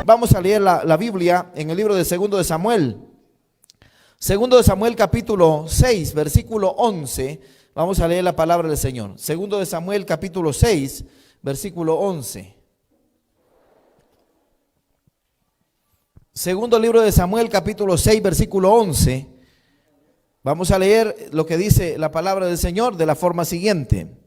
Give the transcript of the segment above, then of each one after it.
Vamos a leer la Biblia en el libro de Segundo de Samuel. Segundo de Samuel capítulo 6, versículo 11. Vamos a leer la palabra del Señor. Segundo de Samuel capítulo 6, versículo 11. Segundo libro de Samuel capítulo 6, versículo 11. Vamos a leer lo que dice la palabra del Señor de la forma siguiente.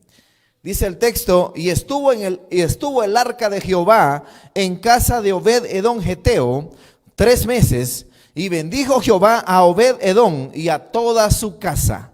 Dice el texto: y estuvo el arca de Jehová en casa de Obed-edom geteo 3 meses, y bendijo Jehová a Obed-edom y a toda su casa.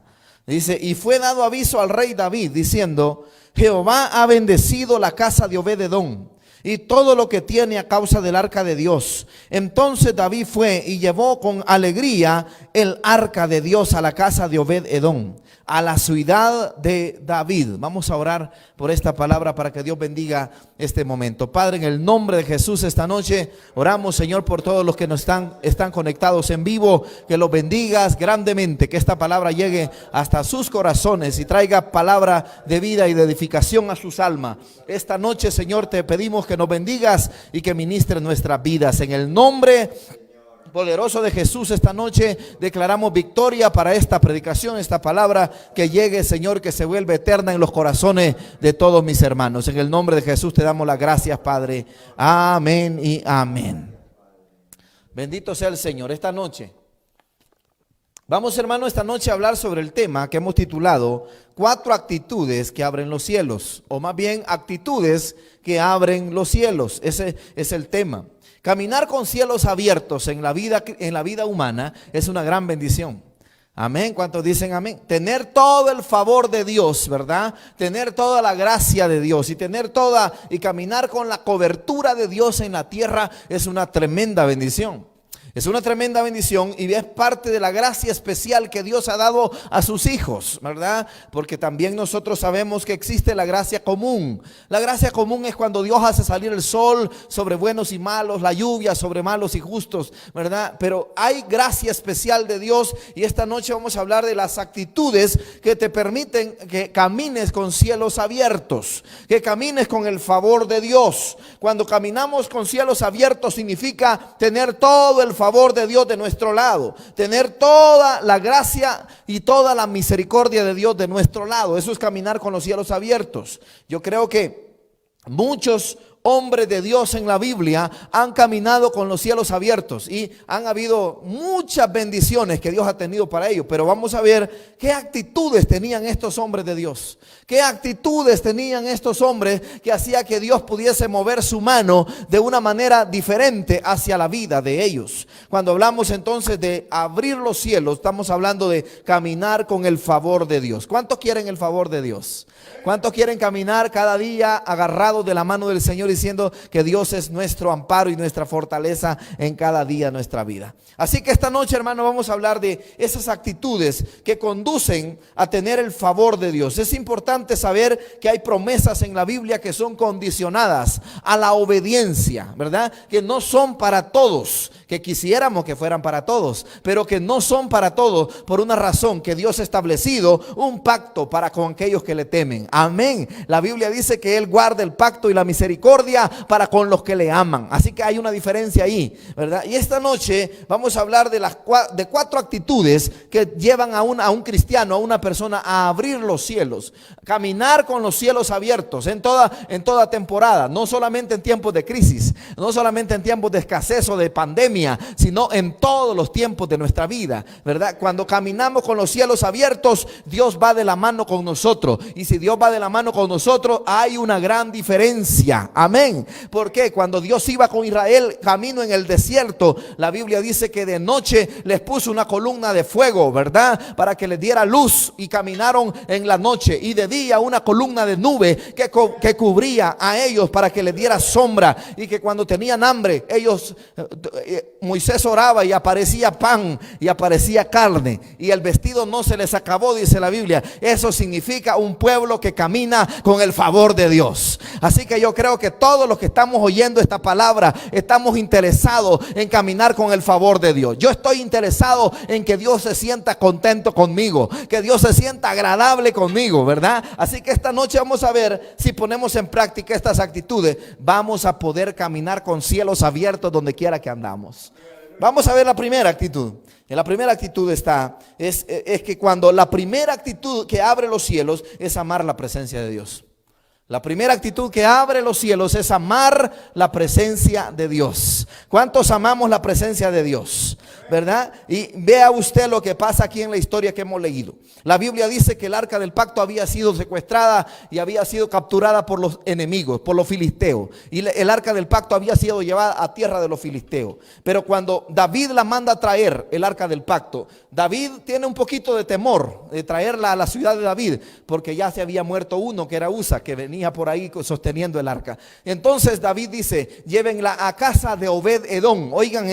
Dice: y fue dado aviso al rey David diciendo: Jehová ha bendecido la casa de Obed-edom y todo lo que tiene a causa del arca de Dios. Entonces David fue y llevó con alegría el arca de Dios a la casa de Obed-edom, a la ciudad de David. Vamos a orar por esta palabra para que Dios bendiga este momento. Padre, en el nombre de Jesús, esta noche oramos, Señor, por todos los que nos están conectados en vivo, que los bendigas grandemente, que esta palabra llegue hasta sus corazones y traiga palabra de vida y de edificación a sus almas. Esta noche, Señor, te pedimos que nos bendigas y que ministres nuestras vidas. En el nombre poderoso de Jesús, esta noche declaramos victoria para esta predicación, esta palabra, que llegue, Señor, que se vuelva eterna en los corazones de todos mis hermanos. En el nombre de Jesús te damos las gracias, Padre. Amén y amén. Bendito sea el Señor. Esta noche vamos, hermano, esta noche a hablar sobre el tema que hemos titulado 4 actitudes que abren los cielos, o más bien actitudes que abren los cielos. Ese es el tema. Caminar con cielos abiertos en la vida humana es una gran bendición. Amén. ¿Cuántos dicen amén? Tener todo el favor de Dios, ¿verdad? Tener toda la gracia de Dios y caminar con la cobertura de Dios en la tierra es una tremenda bendición. Es una tremenda bendición y es parte de la gracia especial que Dios ha dado a sus hijos, ¿verdad? Porque también nosotros sabemos que existe la gracia común. La gracia común es cuando Dios hace salir el sol sobre buenos y malos, la lluvia sobre malos y justos, ¿verdad? Pero hay gracia especial de Dios y esta noche vamos a hablar de las actitudes que te permiten que camines con cielos abiertos, que camines con el favor de Dios. Cuando caminamos con cielos abiertos significa tener todo el favor de Dios de nuestro lado, tener toda la gracia y toda la misericordia de Dios de nuestro lado. Eso es caminar con los cielos abiertos. Yo creo que muchos hombres de Dios en la Biblia han caminado con los cielos abiertos y han habido muchas bendiciones que Dios ha tenido para ellos. Pero vamos a ver qué actitudes tenían estos hombres de Dios. Qué actitudes tenían estos hombres que hacía que Dios pudiese mover su mano de una manera diferente hacia la vida de ellos. Cuando hablamos entonces de abrir los cielos, estamos hablando de caminar con el favor de Dios. ¿Cuántos quieren el favor de Dios? ¿Cuántos quieren caminar cada día agarrados de la mano del Señor, diciendo que Dios es nuestro amparo y nuestra fortaleza en cada día de nuestra vida? Así que esta noche, hermano, vamos a hablar de esas actitudes que conducen a tener el favor de Dios. Es importante saber que hay promesas en la Biblia que son condicionadas a la obediencia, ¿verdad? Que no son para todos, que quisiéramos que fueran para todos, pero que no son para todos por una razón, que Dios ha establecido un pacto para con aquellos que le temen. Amén. La Biblia dice que Él guarda el pacto y la misericordia para con los que le aman. Así que hay una diferencia ahí, ¿verdad? Y esta noche vamos a hablar de 4 actitudes que llevan a un cristiano, a una persona, a abrir los cielos. Caminar con los cielos abiertos en toda temporada, no solamente en tiempos de crisis, no solamente en tiempos de escasez o de pandemia, sino en todos los tiempos de nuestra vida, ¿verdad? Cuando caminamos con los cielos abiertos, Dios va de la mano con nosotros. Y si Dios va de la mano con nosotros, hay una gran diferencia. Amén. Porque cuando Dios iba con Israel camino en el desierto, la Biblia dice que de noche les puso una columna de fuego, ¿verdad? Para que les diera luz, y caminaron en la noche, y de día una columna de nube que cubría a ellos para que les diera sombra, y que cuando tenían hambre Moisés oraba y aparecía pan y aparecía carne, y el vestido no se les acabó, dice la Biblia. Eso significa un pueblo que camina con el favor de Dios. Así que yo creo que todos los que estamos oyendo esta palabra estamos interesados en caminar con el favor de Dios. Yo estoy interesado en que Dios se sienta contento conmigo, que Dios se sienta agradable conmigo, ¿verdad? Así que esta noche vamos a ver si ponemos en práctica estas actitudes, vamos a poder caminar con cielos abiertos donde quiera que andamos. Vamos a ver la primera actitud. En la primera actitud es que cuando la primera actitud que abre los cielos es amar la presencia de Dios. La primera actitud que abre los cielos es amar la presencia de Dios. ¿Cuántos amamos la presencia de Dios? ¿Verdad? Y vea usted lo que pasa aquí en la historia que hemos leído. La Biblia dice que el arca del pacto había sido secuestrada y había sido capturada por los enemigos, por los filisteos. Y el arca del pacto había sido llevada a tierra de los filisteos. Pero cuando David la manda a traer, el arca del pacto, David tiene un poquito de temor de traerla a la ciudad de David, porque ya se había muerto uno que era Usa, que venía por ahí sosteniendo el arca. Entonces David dice, llévenla a casa de Obed-Edom. Oigan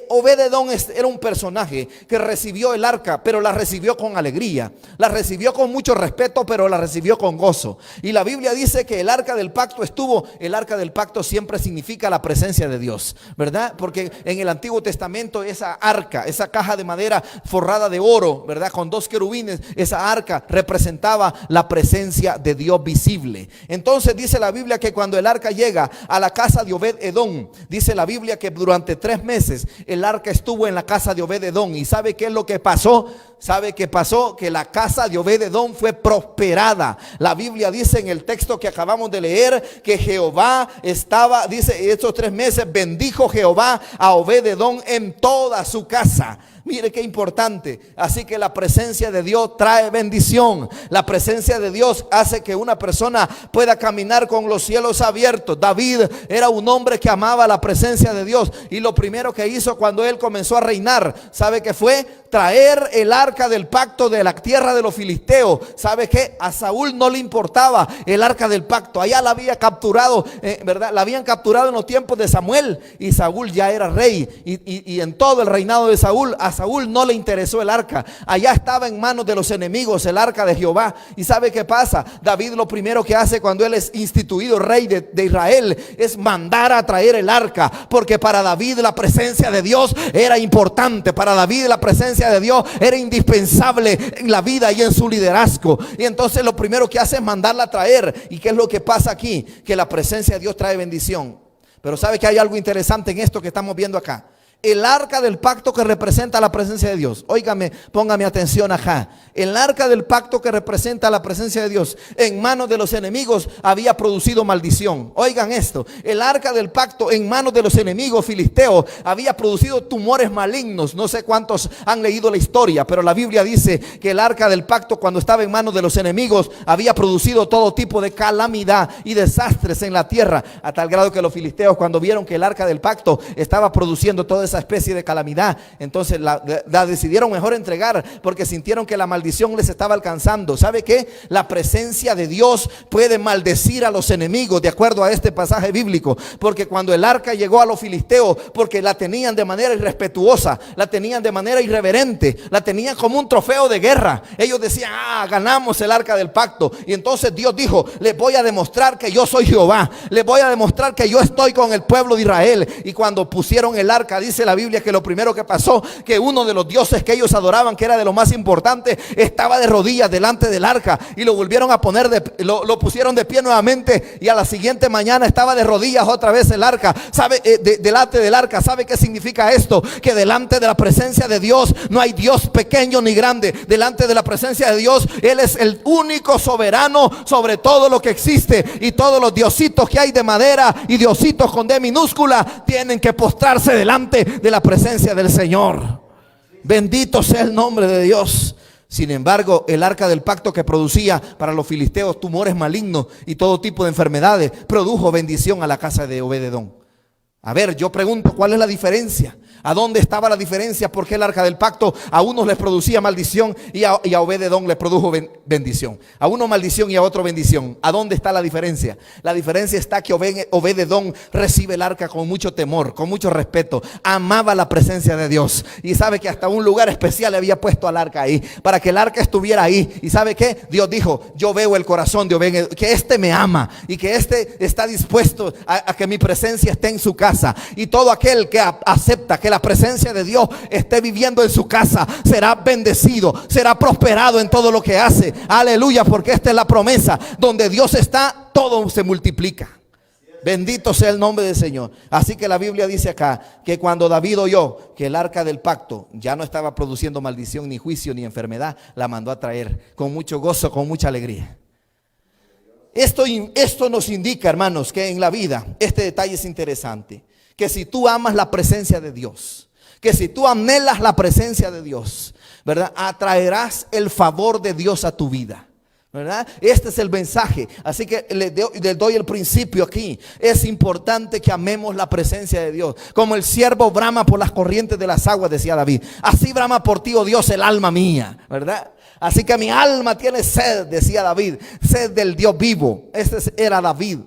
Obed-Edom era un personaje que recibió el arca, pero la recibió con alegría, la recibió con mucho respeto, pero la recibió con gozo. Y la Biblia dice que el arca del pacto siempre significa la presencia de Dios, ¿verdad? Porque en el Antiguo Testamento esa arca, esa caja de madera forrada de oro, ¿verdad? Con 2 querubines, esa arca representaba la presencia de Dios visible. Entonces dice la Biblia que cuando el arca llega a la casa de Obed-Edom, dice la Biblia que durante 3 meses el arca estuvo en la casa de Obed-Edom. ¿Y sabe qué es lo que pasó? ¿Sabe qué pasó? Que la casa de Obed-Edom fue prosperada. La Biblia dice en el texto que acabamos de leer que Jehová estaba, dice, estos 3 meses bendijo Jehová a Obed-Edom en toda su casa. Mire qué importante. Así que la presencia de Dios trae bendición. La presencia de Dios hace que una persona pueda caminar con los cielos abiertos. David era un hombre que amaba la presencia de Dios. Y lo primero que hizo cuando él comenzó a reinar, ¿sabe qué fue? Traer el arca del pacto de la tierra de los filisteos. ¿Sabe qué? A Saúl no le importaba el arca del pacto. Allá la había capturado, ¿verdad? La habían capturado en los tiempos de Samuel. Y Saúl ya era rey. Y en todo el reinado de Saúl, a Saúl no le interesó el arca. Allá estaba en manos de los enemigos el arca de Jehová. ¿Y sabe qué pasa? David lo primero que hace cuando él es instituido rey de Israel es mandar a traer el arca. Porque para David la presencia de Dios era importante. Para David la presencia de Dios era indispensable en la vida y en su liderazgo. Y entonces lo primero que hace es mandarla a traer. ¿Y qué es lo que pasa aquí? Que la presencia de Dios trae bendición. Pero sabe que hay algo interesante en esto que estamos viendo acá. El arca del pacto que representa la presencia de Dios. Óigame, póngame atención acá. El arca del pacto que representa la presencia de Dios en manos de los enemigos había producido maldición. Oigan esto. El arca del pacto en manos de los enemigos filisteos había producido tumores malignos. No sé cuántos han leído la historia, pero la Biblia dice que el arca del pacto cuando estaba en manos de los enemigos había producido todo tipo de calamidad y desastres en la tierra. A tal grado que los filisteos, cuando vieron que el arca del pacto estaba produciendo toda esa especie de calamidad, entonces la decidieron mejor entregar, porque sintieron que la maldición les estaba alcanzando. ¿Sabe qué? La presencia de Dios puede maldecir a los enemigos, de acuerdo a este pasaje bíblico, porque cuando el arca llegó a los filisteos, porque la tenían de manera irrespetuosa, la tenían de manera irreverente, la tenían como un trofeo de guerra. Ellos decían, ganamos el arca del pacto. Y entonces Dios dijo, les voy a demostrar que yo soy Jehová, les voy a demostrar que yo estoy con el pueblo de Israel. Y cuando pusieron el arca, dice la Biblia que lo primero que pasó, que uno de los dioses que ellos adoraban, que era de lo más importante, estaba de rodillas delante del arca, y lo volvieron a poner lo pusieron de pie nuevamente, y a la siguiente mañana estaba de rodillas otra vez el arca. ¿Sabe? Delante del arca. ¿Sabe qué significa esto? Que delante de la presencia de Dios no hay Dios pequeño ni grande. Delante de la presencia de Dios, Él es el único soberano sobre todo lo que existe, y todos los diositos que hay de madera y diositos con D minúscula tienen que postrarse delante de la presencia del Señor. Bendito sea el nombre de Dios. Sin embargo, el arca del pacto que producía para los filisteos tumores malignos y todo tipo de enfermedades, produjo bendición a la casa de Obed-Edom. A ver, yo pregunto, ¿cuál es la diferencia? ¿A dónde estaba la diferencia? Porque el arca del pacto a unos les producía maldición y a Obed-Edom les produjo bendición. A uno maldición y a otro bendición. ¿A dónde está la diferencia? La diferencia está que Obed-Edom recibe el arca con mucho temor, con mucho respeto. Amaba la presencia de Dios. Y sabe que hasta un lugar especial le había puesto al arca ahí, para que el arca estuviera ahí. ¿Y sabe qué? Dios dijo, yo veo el corazón de Obed-Edom, que este me ama y que este está dispuesto a que mi presencia esté en su casa. Y todo aquel que acepta que la presencia de Dios esté viviendo en su casa será bendecido, será prosperado en todo lo que hace. Aleluya, porque esta es la promesa. Donde Dios está, todo se multiplica. Bendito sea el nombre del Señor. Así que la Biblia dice acá que cuando David oyó que el arca del pacto ya no estaba produciendo maldición, ni juicio, ni enfermedad, la mandó a traer con mucho gozo, con mucha alegría. Esto nos indica, hermanos, que en la vida este detalle es interesante. Que si tú amas la presencia de Dios, que si tú anhelas la presencia de Dios, ¿verdad? Atraerás el favor de Dios a tu vida, ¿verdad? Este es el mensaje. Así que le doy el principio aquí. Es importante que amemos la presencia de Dios. Como el siervo brama por las corrientes de las aguas, decía David. Así brama por ti, oh Dios, el alma mía, ¿verdad? Así que mi alma tiene sed, decía David, sed del Dios vivo. Este era David,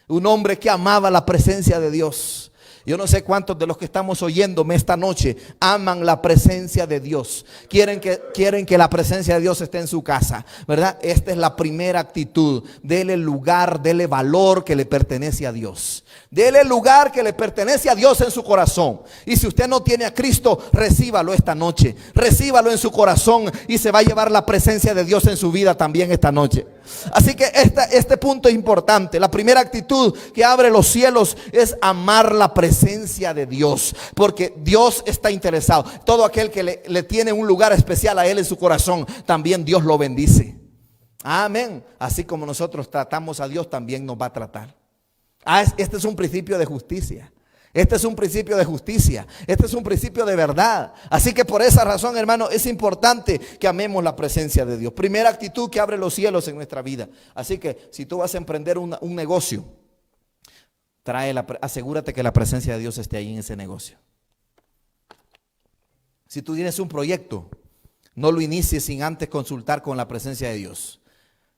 un hombre que amaba la presencia de Dios. Yo no sé cuántos de los que estamos oyéndome esta noche aman la presencia de Dios. Quieren que la presencia de Dios esté en su casa, ¿verdad? Esta es la primera actitud. Dele lugar, dele valor que le pertenece a Dios. Dele lugar que le pertenece a Dios en su corazón. Y si usted no tiene a Cristo, recíbalo esta noche. Recíbalo en su corazón y se va a llevar la presencia de Dios en su vida también esta noche. Así que este punto es importante. La primera actitud que abre los cielos es amar la presencia de Dios, porque Dios está interesado. Todo aquel que le tiene un lugar especial a Él en su corazón, también Dios lo bendice. Amén. Así como nosotros tratamos a Dios, también nos va a tratar. Este es un principio de justicia. Este es un principio de justicia. Este es un principio de verdad. Así que por esa razón, hermano, es importante que amemos la presencia de Dios. Primera actitud que abre los cielos en nuestra vida. Así que si tú vas a emprender un negocio, asegúrate que la presencia de Dios esté ahí en ese negocio. Si tú tienes un proyecto, no lo inicies sin antes consultar con la presencia de Dios.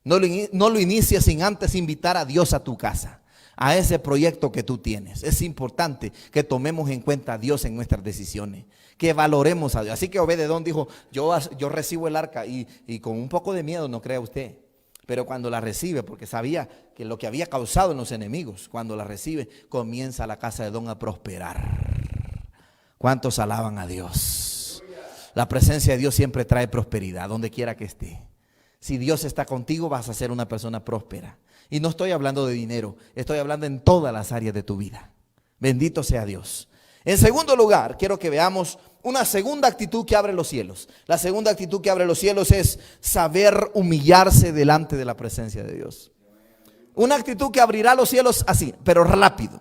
No lo inicies sin antes invitar a Dios a tu casa, a ese proyecto que tú tienes. Es importante que tomemos en cuenta a Dios en nuestras decisiones, que valoremos a Dios. Así que Obed-Edom dijo, yo recibo el arca y con un poco de miedo, no crea usted, pero cuando la recibe, porque sabía que lo que había causado en los enemigos, cuando la recibe, comienza la casa de Edom a prosperar. ¿Cuántos alaban a Dios? La presencia de Dios siempre trae prosperidad donde quiera que esté. Si Dios está contigo, vas a ser una persona próspera. Y no estoy hablando de dinero, estoy hablando en todas las áreas de tu vida. Bendito sea Dios. En segundo lugar, quiero que veamos una segunda actitud que abre los cielos. La segunda actitud que abre los cielos es saber humillarse delante de la presencia de Dios. Una actitud que abrirá los cielos así, pero rápido,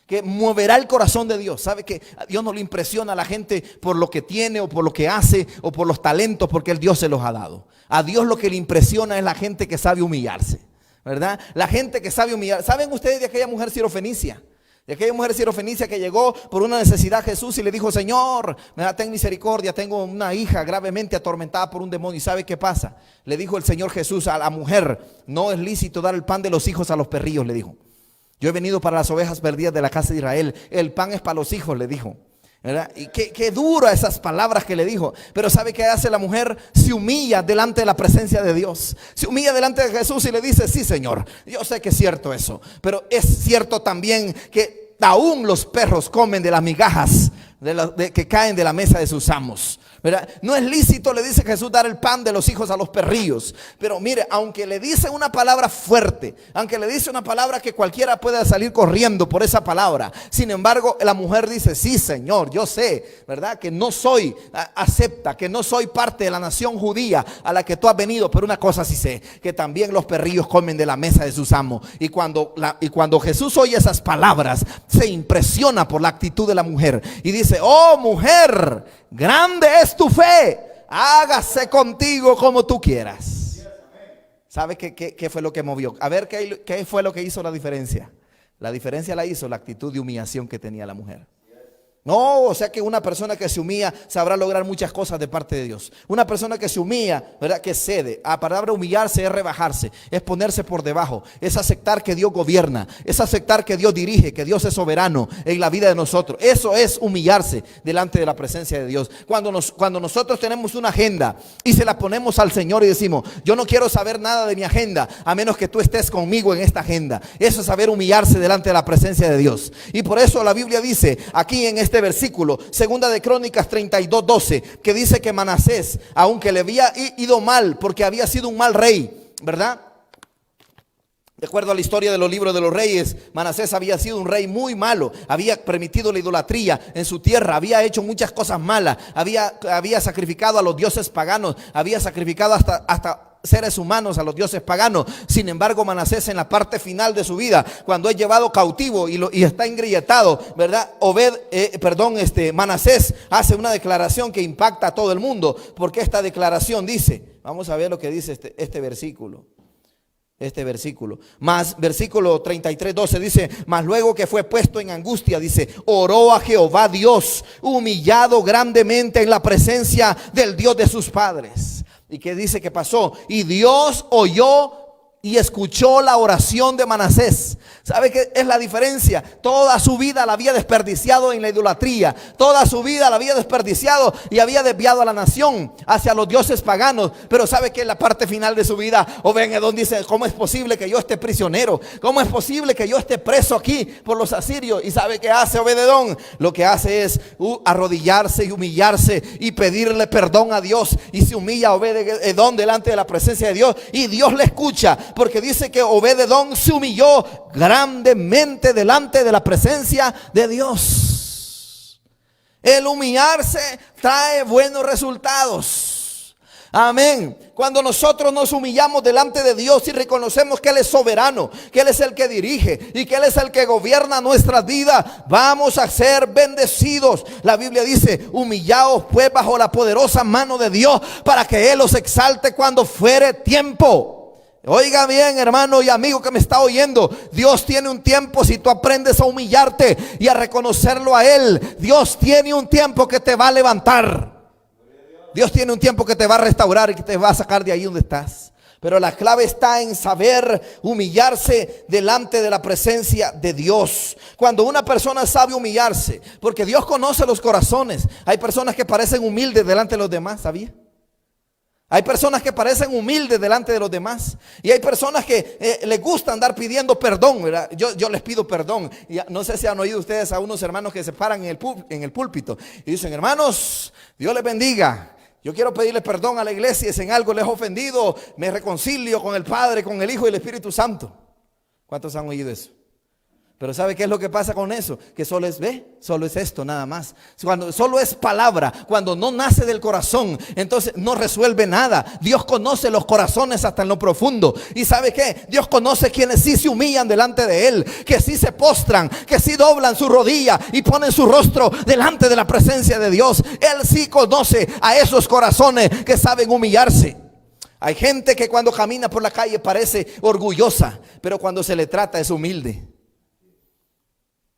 que moverá el corazón de Dios. Sabe que a Dios no le impresiona a la gente por lo que tiene o por lo que hace o por los talentos, porque el Dios se los ha dado. A Dios lo que le impresiona es la gente que sabe humillarse, ¿verdad? La gente que sabe humillar. ¿Saben ustedes de aquella mujer sirofenicia? De aquella mujer sirofenicia que llegó por una necesidad a Jesús y le dijo, Señor, ten misericordia, tengo una hija gravemente atormentada por un demonio. ¿Y sabe qué pasa? Le dijo el Señor Jesús a la mujer, no es lícito dar el pan de los hijos a los perrillos, le dijo. Yo he venido para las ovejas perdidas de la casa de Israel. El pan es para los hijos, le dijo, ¿verdad? Y qué duro esas palabras que le dijo. Pero ¿sabe qué hace la mujer? Se humilla delante de la presencia de Dios. Se humilla delante de Jesús y le dice, sí, Señor, yo sé que es cierto eso, pero es cierto también que aún los perros comen de las migajas que caen de la mesa de sus amos, ¿verdad? No es lícito, le dice Jesús, dar el pan de los hijos a los perrillos. Pero mire, aunque le dice una palabra fuerte, aunque le dice una palabra que cualquiera pueda salir corriendo por esa palabra, sin embargo la mujer dice, sí, Señor, yo sé, ¿verdad? Que no soy, acepta que no soy parte de la nación judía a la que tú has venido, pero una cosa sí sé, que también los perrillos comen de la mesa de sus amos. Y cuando Jesús oye esas palabras, se impresiona por la actitud de la mujer y dice, oh mujer, grande es tu fe, hágase contigo como tú quieras. ¿Sabe qué fue lo que movió? A ver, ¿qué fue lo que hizo la diferencia? La diferencia la hizo la actitud de humillación que tenía la mujer. No, o sea que una persona que se humilla sabrá lograr muchas cosas de parte de Dios. Una persona que se humilla, ¿verdad? Que cede. La palabra humillarse es rebajarse, es ponerse por debajo, es aceptar que Dios gobierna, es aceptar que Dios dirige, que Dios es soberano en la vida de nosotros. Eso es humillarse delante de la presencia de Dios. Cuando nosotros tenemos una agenda y se la ponemos al Señor y decimos, yo no quiero saber nada de mi agenda a menos que tú estés conmigo en esta agenda. Eso es saber humillarse delante de la presencia de Dios. Y por eso la Biblia dice aquí en este versículo, segunda de Crónicas 32:12, que dice que Manasés, aunque le había ido mal porque había sido un mal rey, ¿verdad? De acuerdo a la historia de los libros de los reyes, Manasés había sido un rey muy malo, había permitido la idolatría en su tierra, había hecho muchas cosas malas, había sacrificado a los dioses paganos, había sacrificado hasta seres humanos a los dioses paganos. Sin embargo, Manasés, en la parte final de su vida, cuando es llevado cautivo y está ingrilletado, ¿verdad? Manasés hace una declaración que impacta a todo el mundo, porque esta declaración dice, vamos a ver lo que dice este versículo. Más versículo 33:12 dice, mas luego que fue puesto en angustia, dice, oró a Jehová Dios, humillado grandemente en la presencia del Dios de sus padres. ¿Y qué dice que pasó? Y Dios oyó y escuchó la oración de Manasés. ¿Sabe qué es la diferencia? Toda su vida la había desperdiciado en la idolatría. Toda su vida la había desperdiciado y había desviado a la nación hacia los dioses paganos. Pero ¿sabe que en la parte final de su vida, Obed-Edom dice, ¿cómo es posible que yo esté prisionero? ¿Cómo es posible que yo esté preso aquí por los asirios? ¿Y sabe qué hace Obed-Edom? Lo que hace es arrodillarse y humillarse y pedirle perdón a Dios. Y se humilla Obed-Edom delante de la presencia de Dios y Dios le escucha. Porque dice que Obed-Edom se humilló grandemente delante de la presencia de Dios. El humillarse trae buenos resultados. Amén. Cuando nosotros nos humillamos delante de Dios y reconocemos que Él es soberano, que Él es el que dirige y que Él es el que gobierna nuestras vidas, vamos a ser bendecidos. La Biblia dice, humillaos pues bajo la poderosa mano de Dios para que Él os exalte cuando fuere tiempo. Oiga bien, hermano y amigo que me está oyendo, Dios tiene un tiempo. Si tú aprendes a humillarte y a reconocerlo a Él, Dios tiene un tiempo que te va a levantar. Dios tiene un tiempo que te va a restaurar y que te va a sacar de ahí donde estás. Pero la clave está en saber humillarse delante de la presencia de Dios. Cuando una persona sabe humillarse, porque Dios conoce los corazones. Hay personas que parecen humildes delante de los demás, ¿sabía? Hay personas que parecen humildes delante de los demás. Y hay personas que les gusta andar pidiendo perdón, ¿verdad? Yo les pido perdón. Y no sé si han oído ustedes a unos hermanos que se paran en el púlpito y dicen, hermanos, Dios les bendiga. Yo quiero pedirle perdón a la iglesia si en algo les he ofendido. Me reconcilio con el Padre, con el Hijo y el Espíritu Santo. ¿Cuántos han oído eso? Pero ¿sabe qué es lo que pasa con eso? Que solo es esto nada más. Cuando solo es palabra, cuando no nace del corazón, entonces no resuelve nada. Dios conoce los corazones hasta en lo profundo. ¿Y sabe qué? Dios conoce quienes sí se humillan delante de Él, que sí se postran, que sí doblan su rodilla y ponen su rostro delante de la presencia de Dios. Él sí conoce a esos corazones que saben humillarse. Hay gente que cuando camina por la calle parece orgullosa, pero cuando se le trata es humilde.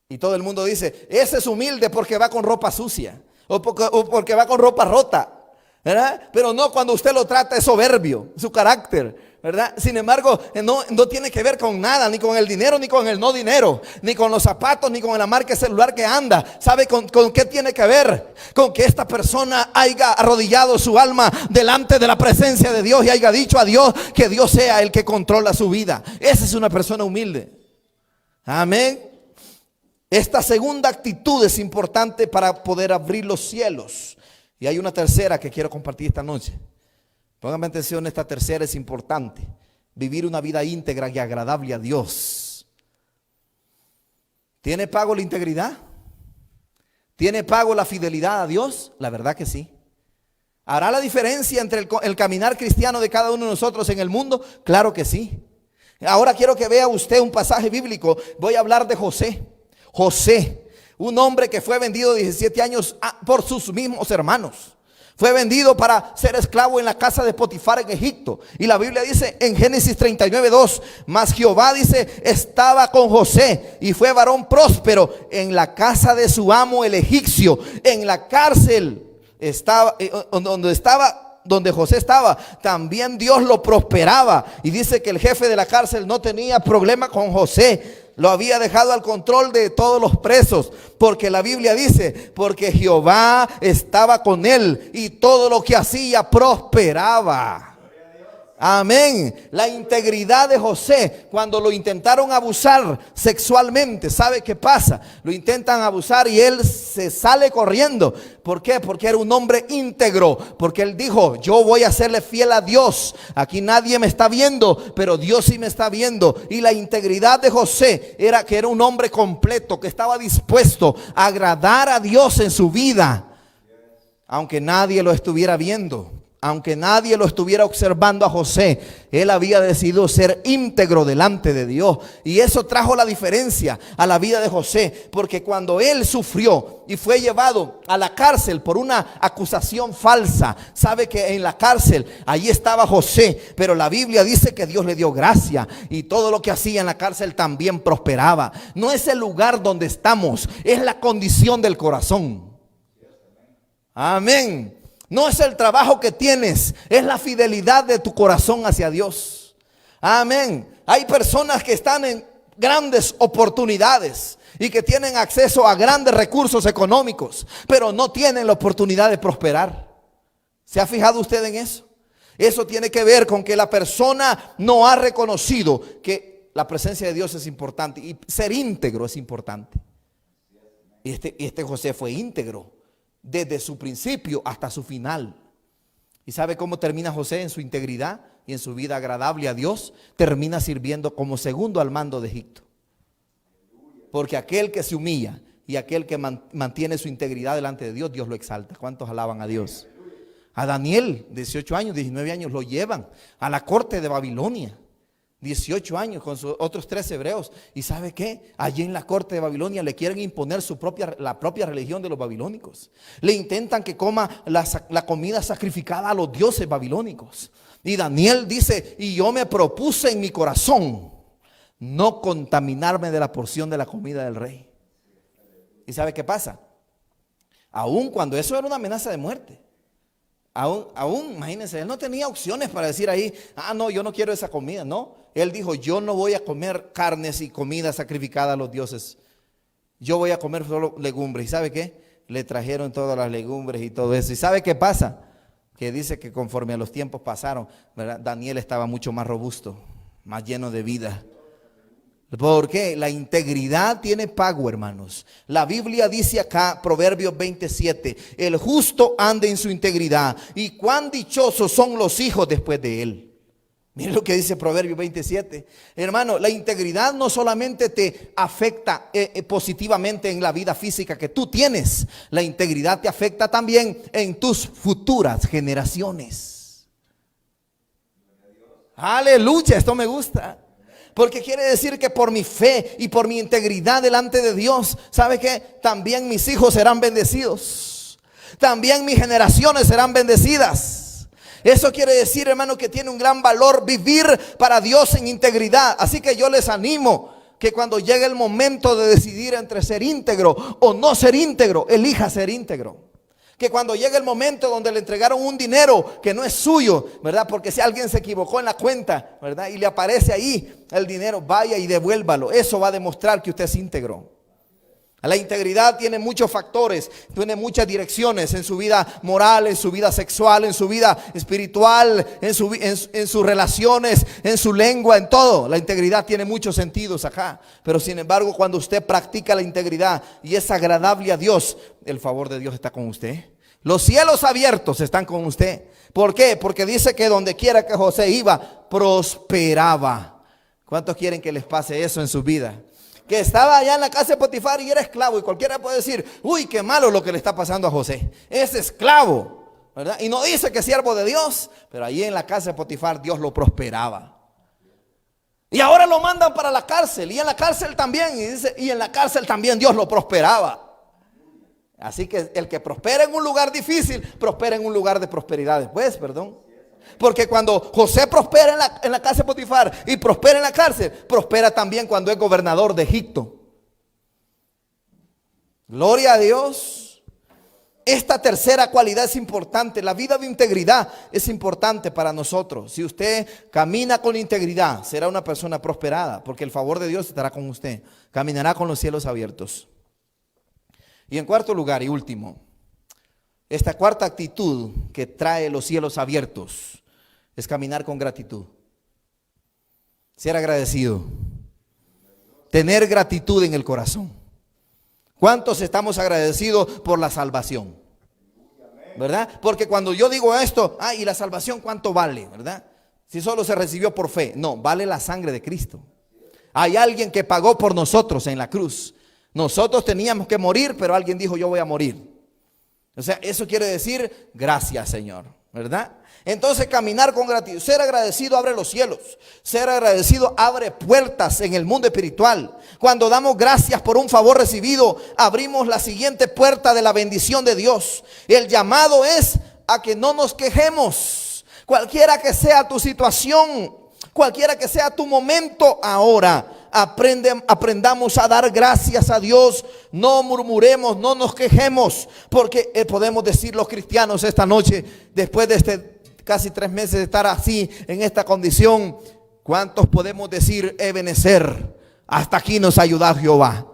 Y todo el mundo dice, ese es humilde porque va con ropa sucia o porque va con ropa rota, ¿verdad? Pero no, cuando usted lo trata es soberbio, su carácter, ¿verdad? Sin embargo, no tiene que ver con nada, ni con el dinero, ni con el no dinero, ni con los zapatos, ni con la marca de celular que anda. ¿Sabe con qué tiene que ver? Con que esta persona haya arrodillado su alma delante de la presencia de Dios y haya dicho a Dios que Dios sea el que controla su vida. Esa es una persona humilde. Amén. Esta segunda actitud es importante para poder abrir los cielos. Y hay una tercera que quiero compartir esta noche. Pónganme atención, esta tercera es importante. Vivir una vida íntegra y agradable a Dios. ¿Tiene pago la integridad? ¿Tiene pago la fidelidad a Dios? La verdad que sí. ¿Hará la diferencia entre el caminar cristiano de cada uno de nosotros en el mundo? Claro que sí. Ahora quiero que vea usted un pasaje bíblico. Voy a hablar de José. José, un hombre que fue vendido 17 años por sus mismos hermanos. Fue vendido para ser esclavo en la casa de Potifar en Egipto. Y la Biblia dice en Génesis 39:2, mas Jehová dice, estaba con José y fue varón próspero en la casa de su amo el egipcio. En la cárcel estaba, donde José estaba, también Dios lo prosperaba. Y dice que el jefe de la cárcel no tenía problema con José. Lo había dejado al control de todos los presos, porque la Biblia dice, porque Jehová estaba con él y todo lo que hacía prosperaba. Amén. La integridad de José, cuando lo intentaron abusar sexualmente, ¿sabe qué pasa? Lo intentan abusar y él se sale corriendo. ¿Por qué? Porque era un hombre íntegro. Porque él dijo, yo voy a serle fiel a Dios. Aquí nadie me está viendo, pero Dios sí me está viendo. Y la integridad de José era que era un hombre completo, que estaba dispuesto a agradar a Dios en su vida, aunque nadie lo estuviera viendo. Aunque nadie lo estuviera observando a José, él había decidido ser íntegro delante de Dios. Y eso trajo la diferencia a la vida de José. Porque cuando él sufrió y fue llevado a la cárcel por una acusación falsa, sabe que en la cárcel, allí estaba José. Pero la Biblia dice que Dios le dio gracia y todo lo que hacía en la cárcel también prosperaba. No es el lugar donde estamos, es la condición del corazón. Amén. No es el trabajo que tienes, es la fidelidad de tu corazón hacia Dios. Amén. Hay personas que están en grandes oportunidades y que tienen acceso a grandes recursos económicos, pero no tienen la oportunidad de prosperar. ¿Se ha fijado usted en eso? Eso tiene que ver con que la persona no ha reconocido que la presencia de Dios es importante y ser íntegro es importante. Y este José fue íntegro desde su principio hasta su final. ¿Y sabe cómo termina José en su integridad y en su vida agradable a Dios? Termina sirviendo como segundo al mando de Egipto. Porque aquel que se humilla y aquel que mantiene su integridad delante de Dios, Dios lo exalta. ¿Cuántos alaban a Dios? A Daniel, 18 años, 19 años, lo llevan a la corte de Babilonia. 18 años con sus otros 3 hebreos. ¿Y sabe qué? Allí en la corte de Babilonia le quieren imponer la propia religión de los babilónicos. Le intentan que coma la comida sacrificada a los dioses babilónicos. Y Daniel dice, y yo me propuse en mi corazón no contaminarme de la porción de la comida del rey. ¿Y sabe qué pasa? Aún cuando eso era una amenaza de muerte. Aún, imagínense, él no tenía opciones para decir ahí, no, yo no quiero esa comida, no. Él dijo, yo no voy a comer carnes y comida sacrificada a los dioses. Yo voy a comer solo legumbres. ¿Y sabe qué? Le trajeron todas las legumbres y todo eso. ¿Y sabe qué pasa? Que dice que conforme a los tiempos pasaron, ¿verdad? Daniel estaba mucho más robusto, más lleno de vida. ¿Por qué? La integridad tiene pago, hermanos. La Biblia dice acá, Proverbios 27, el justo anda en su integridad y cuán dichosos son los hijos después de él. Miren lo que dice Proverbios 27. Hermano, la integridad no solamente te afecta positivamente en la vida física que tú tienes. La integridad te afecta también en tus futuras generaciones. Aleluya, esto me gusta. Porque quiere decir que por mi fe y por mi integridad delante de Dios, ¿sabe qué? También mis hijos serán bendecidos. También mis generaciones serán bendecidas. Eso quiere decir, hermano, que tiene un gran valor vivir para Dios en integridad. Así que yo les animo que cuando llegue el momento de decidir entre ser íntegro o no ser íntegro, elija ser íntegro. Que cuando llegue el momento donde le entregaron un dinero que no es suyo, ¿verdad? Porque si alguien se equivocó en la cuenta, ¿verdad? Y le aparece ahí el dinero, vaya y devuélvalo. Eso va a demostrar que usted es íntegro. La integridad tiene muchos factores, tiene muchas direcciones en su vida moral, en su vida sexual, en su vida espiritual, en sus relaciones, en su lengua, en todo. La integridad tiene muchos sentidos acá. Pero sin embargo, cuando usted practica la integridad y es agradable a Dios, el favor de Dios está con usted. Los cielos abiertos están con usted. ¿Por qué? Porque dice que donde quiera que José iba, prosperaba. ¿Cuántos quieren que les pase eso en su vida? Que estaba allá en la casa de Potifar y era esclavo, y cualquiera puede decir, uy, qué malo lo que le está pasando a José, es esclavo, ¿verdad? Y no dice que es siervo de Dios, pero allí en la casa de Potifar Dios lo prosperaba. Y ahora lo mandan para la cárcel, y en la cárcel también, y dice, y en la cárcel también Dios lo prosperaba. Así que el que prospera en un lugar difícil, prospera en un lugar de prosperidad después, perdón. Porque cuando José prospera en la casa de Potifar y prospera en la cárcel, prospera también cuando es gobernador de Egipto. Gloria a Dios. Esta tercera cualidad es importante. La vida de integridad es importante para nosotros. Si usted camina con integridad, será una persona prosperada, porque el favor de Dios estará con usted. Caminará con los cielos abiertos. Y en cuarto lugar y último, esta cuarta actitud que trae los cielos abiertos es caminar con gratitud. Ser agradecido. Tener gratitud en el corazón. ¿Cuántos estamos agradecidos por la salvación? ¿Verdad? Porque cuando yo digo esto, ¿y la salvación cuánto vale? ¿Verdad? Si solo se recibió por fe. No, vale la sangre de Cristo. Hay alguien que pagó por nosotros en la cruz. Nosotros teníamos que morir, pero alguien dijo, yo voy a morir. O sea, eso quiere decir, gracias Señor, ¿verdad? Entonces caminar con gratitud, ser agradecido abre los cielos. Ser agradecido abre puertas en el mundo espiritual. Cuando damos gracias por un favor recibido, abrimos la siguiente puerta de la bendición de Dios. El llamado es a que no nos quejemos. Cualquiera que sea tu situación, cualquiera que sea tu momento ahora, aprendamos a dar gracias a Dios. No murmuremos, no nos quejemos, porque podemos decir los cristianos esta noche, después de casi 3 meses de estar así en esta condición, ¿cuántos podemos decir, Ebenezer, hasta aquí nos ha ayudado Jehová,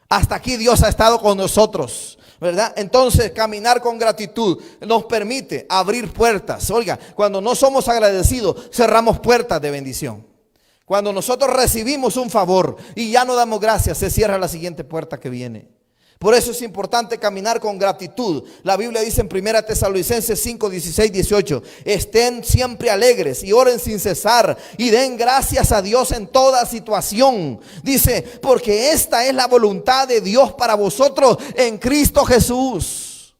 hasta aquí Dios ha estado con nosotros? ¿Verdad? Entonces caminar con gratitud nos permite abrir puertas. Oiga, cuando no somos agradecidos, cerramos puertas de bendición. Cuando nosotros recibimos un favor y ya no damos gracias, se cierra la siguiente puerta que viene. Por eso es importante caminar con gratitud. La Biblia dice en 1 Tesalonicenses 5, 16, 18, estén siempre alegres y oren sin cesar y den gracias a Dios en toda situación. Dice, porque esta es la voluntad de Dios para vosotros en Cristo Jesús.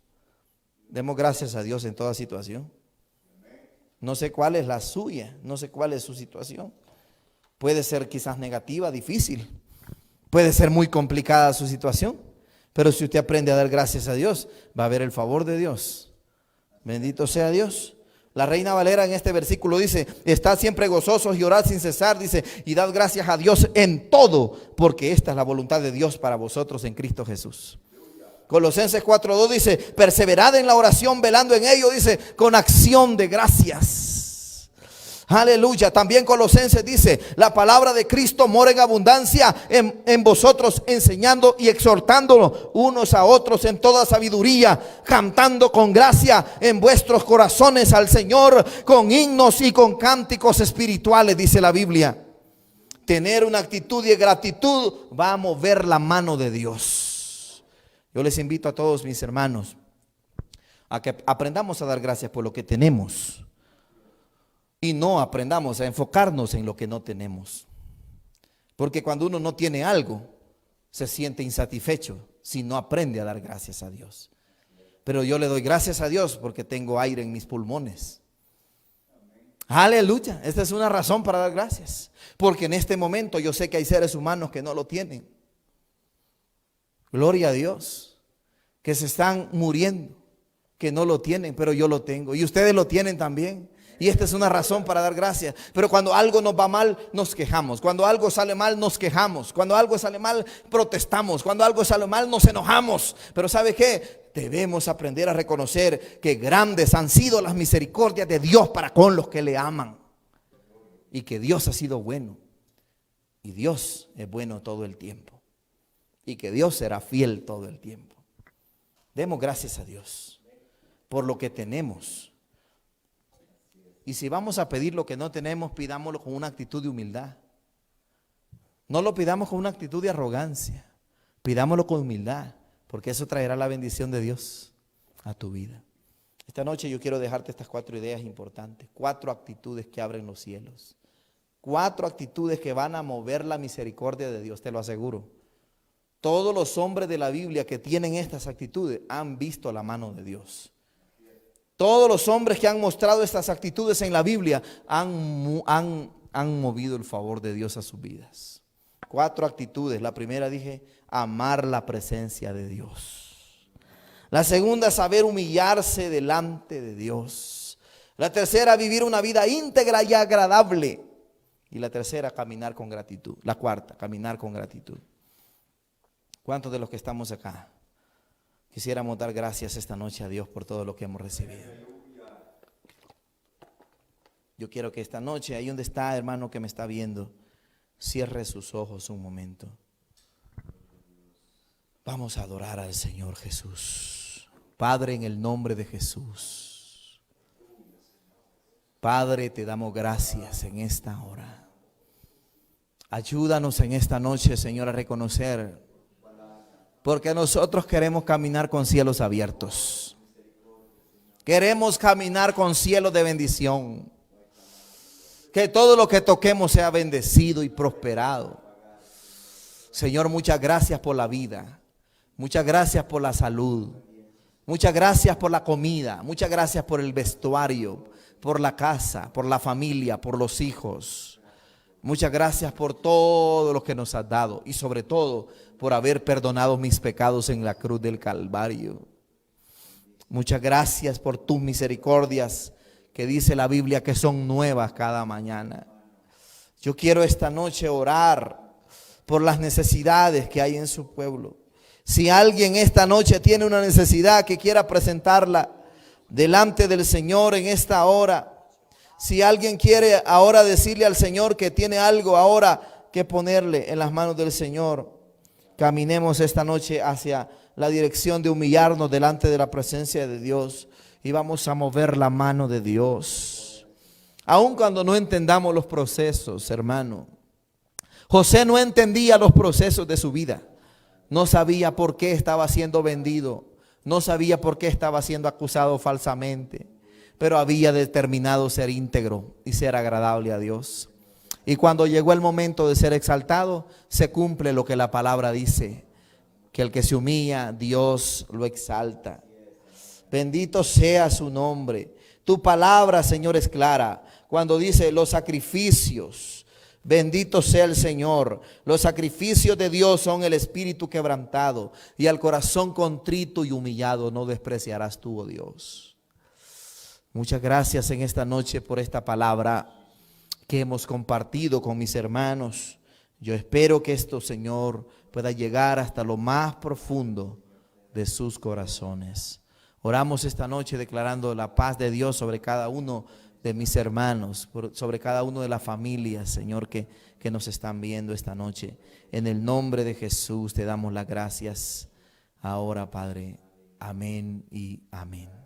Demos gracias a Dios en toda situación. No sé cuál es la suya, no sé cuál es su situación. Puede ser quizás negativa, difícil. Puede ser muy complicada su situación. Pero si usted aprende a dar gracias a Dios, va a ver el favor de Dios. Bendito sea Dios. La Reina Valera en este versículo dice, estad siempre gozosos y orad sin cesar, dice, y dad gracias a Dios en todo, porque esta es la voluntad de Dios para vosotros en Cristo Jesús. Colosenses 4:2 dice, perseverad en la oración, velando en ello, dice, con acción de gracias. Aleluya. También Colosenses dice, la palabra de Cristo mora en abundancia en vosotros, enseñando y exhortándolo unos a otros en toda sabiduría, cantando con gracia en vuestros corazones al Señor, con himnos y con cánticos espirituales, dice la Biblia. Tener una actitud de gratitud va a mover la mano de Dios. Yo les invito a todos mis hermanos a que aprendamos a dar gracias por lo que tenemos. Y no aprendamos a enfocarnos en lo que no tenemos. Porque cuando uno no tiene algo, se siente insatisfecho si no aprende a dar gracias a Dios. Pero yo le doy gracias a Dios porque tengo aire en mis pulmones. Aleluya. Esta es una razón para dar gracias. Porque en este momento yo sé que hay seres humanos que no lo tienen. Gloria a Dios. Que se están muriendo, que no lo tienen, pero yo lo tengo. Y ustedes lo tienen también. Y esta es una razón para dar gracias. Pero cuando algo nos va mal, nos quejamos. Cuando algo sale mal, nos quejamos. Cuando algo sale mal, protestamos. Cuando algo sale mal, nos enojamos. Pero ¿sabe qué? Debemos aprender a reconocer que grandes han sido las misericordias de Dios para con los que le aman. Y que Dios ha sido bueno. Y Dios es bueno todo el tiempo. Y que Dios será fiel todo el tiempo. Demos gracias a Dios por lo que tenemos. Y si vamos a pedir lo que no tenemos, pidámoslo con una actitud de humildad. No lo pidamos con una actitud de arrogancia. Pidámoslo con humildad, porque eso traerá la bendición de Dios a tu vida. Esta noche yo quiero dejarte estas 4 ideas importantes. 4 actitudes que abren los cielos. 4 actitudes que van a mover la misericordia de Dios, te lo aseguro. Todos los hombres de la Biblia que tienen estas actitudes han visto la mano de Dios. Todos los hombres que han mostrado estas actitudes en la Biblia han movido el favor de Dios a sus vidas. 4 actitudes. La primera dije, amar la presencia de Dios. La segunda, saber humillarse delante de Dios. La tercera, vivir una vida íntegra y agradable. Y la tercera, caminar con gratitud. La cuarta, caminar con gratitud. ¿Cuántos de los que estamos acá quisiéramos dar gracias esta noche a Dios por todo lo que hemos recibido? Yo quiero que esta noche, ahí donde está, hermano que me está viendo, cierre sus ojos un momento. Vamos a adorar al Señor Jesús. Padre, en el nombre de Jesús. Padre, te damos gracias en esta hora. Ayúdanos en esta noche, Señor, a reconocer, porque nosotros queremos caminar con cielos abiertos. Queremos caminar con cielos de bendición. Que todo lo que toquemos sea bendecido y prosperado. Señor, muchas gracias por la vida. Muchas gracias por la salud. Muchas gracias por la comida. Muchas gracias por el vestuario, por la casa, por la familia, por los hijos. Muchas gracias por todo lo que nos has dado y sobre todo por haber perdonado mis pecados en la cruz del Calvario. Muchas gracias por tus misericordias, que dice la Biblia que son nuevas cada mañana. Yo quiero esta noche orar por las necesidades que hay en su pueblo. Si alguien esta noche tiene una necesidad que quiera presentarla delante del Señor en esta hora, si alguien quiere ahora decirle al Señor que tiene algo ahora que ponerle en las manos del Señor, caminemos esta noche hacia la dirección de humillarnos delante de la presencia de Dios y vamos a mover la mano de Dios. Aun cuando no entendamos los procesos, hermano. José no entendía los procesos de su vida. No sabía por qué estaba siendo vendido. No sabía por qué estaba siendo acusado falsamente. Pero había determinado ser íntegro y ser agradable a Dios. Y cuando llegó el momento de ser exaltado, se cumple lo que la palabra dice, que el que se humilla, Dios lo exalta. Bendito sea su nombre. Tu palabra, Señor, es clara. Cuando dice los sacrificios, bendito sea el Señor. Los sacrificios de Dios son el espíritu quebrantado, y al corazón contrito y humillado no despreciarás tú, oh Dios. Muchas gracias en esta noche por esta palabra que hemos compartido con mis hermanos. Yo espero que esto, Señor, pueda llegar hasta lo más profundo de sus corazones. Oramos esta noche declarando la paz de Dios sobre cada uno de mis hermanos, sobre cada uno de las familias, Señor, que nos están viendo esta noche. En el nombre de Jesús te damos las gracias ahora, Padre. Amén y amén.